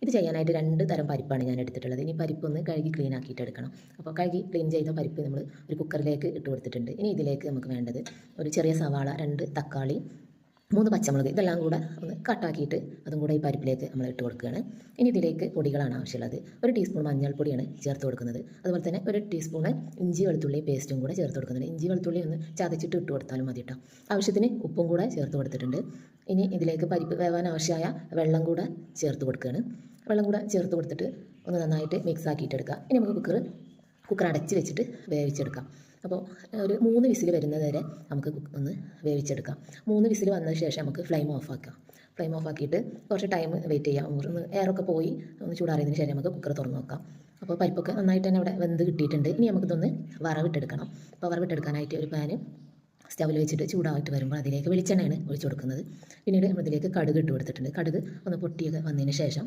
ഇത് ചെയ്യാനായിട്ട് 2 തരം പരിപ്പാണ് ഞാൻ എടുത്തിട്ടുള്ളത്. ഇനി പരിപ്പൊന്ന് കഴുകി ക്ലീൻ ആക്കിയിട്ട് എടുക്കണം. അപ്പോൾ കഴുകി ക്ലീൻ ചെയ്ത പരിപ്പ് നമ്മൾ ഒരു കുക്കറിലേക്ക് ഇട്ട് കൊടുത്തിട്ടുണ്ട്. ഇനി ഇതിലേക്ക് നമുക്ക് വേണ്ടത് ഒരു ചെറിയ സവാള, 2 തക്കാളി, 3 പച്ചമുളക്, ഇതെല്ലാം കൂടെ ഒന്ന് കട്ടാക്കിയിട്ട് അതും കൂടെ ഈ പരിപ്പിലേക്ക് നമ്മൾ ഇട്ട് കൊടുക്കുകയാണ്. ഇനി ഇതിലേക്ക് പൊടികളാണ് ആവശ്യമുള്ളത്. 1 ടീസ്പൂൺ മഞ്ഞൾപ്പൊടിയാണ് ചേർത്ത് കൊടുക്കുന്നത്. അതുപോലെ തന്നെ 1 ടീസ്പൂണ് ഇഞ്ചി വെളുത്തുള്ളി പേസ്റ്റും കൂടെ ചേർത്ത് കൊടുക്കുന്നുണ്ട്. ഇഞ്ചി വെളുത്തുള്ളി ഒന്ന് ചതച്ചിട്ട് ഇട്ട് കൊടുത്താലും മതി കേട്ടോ. ആവശ്യത്തിന് ഉപ്പും കൂടെ ചേർത്ത് കൊടുത്തിട്ടുണ്ട്. ഇനി ഇതിലേക്ക് പരിപ്പ് വേവാൻ ആവശ്യമായ വെള്ളം കൂടെ ചേർത്ത് കൊടുക്കുകയാണ്. വെള്ളം കൂടെ ചേർത്ത് കൊടുത്തിട്ട് ഒന്ന് നന്നായിട്ട് മിക്സ് ആക്കിയിട്ട് എടുക്കുക. ഇനി നമുക്ക് കുക്കർ അടച്ച് വെച്ചിട്ട് വേവിച്ചെടുക്കാം. അപ്പോൾ ഒരു 3 വിസിൽ വരുന്നത് വരെ നമുക്ക് ഒന്ന് വേവിച്ചെടുക്കാം. 3 വിസിൽ വന്നതിന് ശേഷം നമുക്ക് ഫ്ലെയിം ഓഫ് ആക്കാം. ഫ്ലെയിം ഓഫ് ആക്കിയിട്ട് കുറച്ച് ടൈം വെയിറ്റ് ചെയ്യാം. ഒന്ന് എയറൊക്കെ പോയി ഒന്ന് ചൂടാറിയതിന് ശേഷം നമുക്ക് കുക്കർ തുറന്ന് നോക്കാം. അപ്പോൾ പരിപ്പൊക്കെ നന്നായിട്ട് തന്നെ ഇവിടെ വെന്ത് കിട്ടിയിട്ടുണ്ട്. ഇനി നമുക്കിതൊന്ന് വറവിട്ടെടുക്കണം. അപ്പോൾ വറവിട്ടെടുക്കാനായിട്ട് ഒരു പാന് സ്റ്റവിൽ വെച്ചിട്ട് ചൂടായിട്ട് വരുമ്പോൾ അതിലേക്ക് വെളിച്ചെണ്ണയാണ് ഒഴിച്ചു കൊടുക്കുന്നത്. പിന്നീട് അതിലേക്ക് കടുക് ഇട്ട് കൊടുത്തിട്ടുണ്ട്. കടുക് ഒന്ന് പൊട്ടിയൊക്കെ വന്നതിന് ശേഷം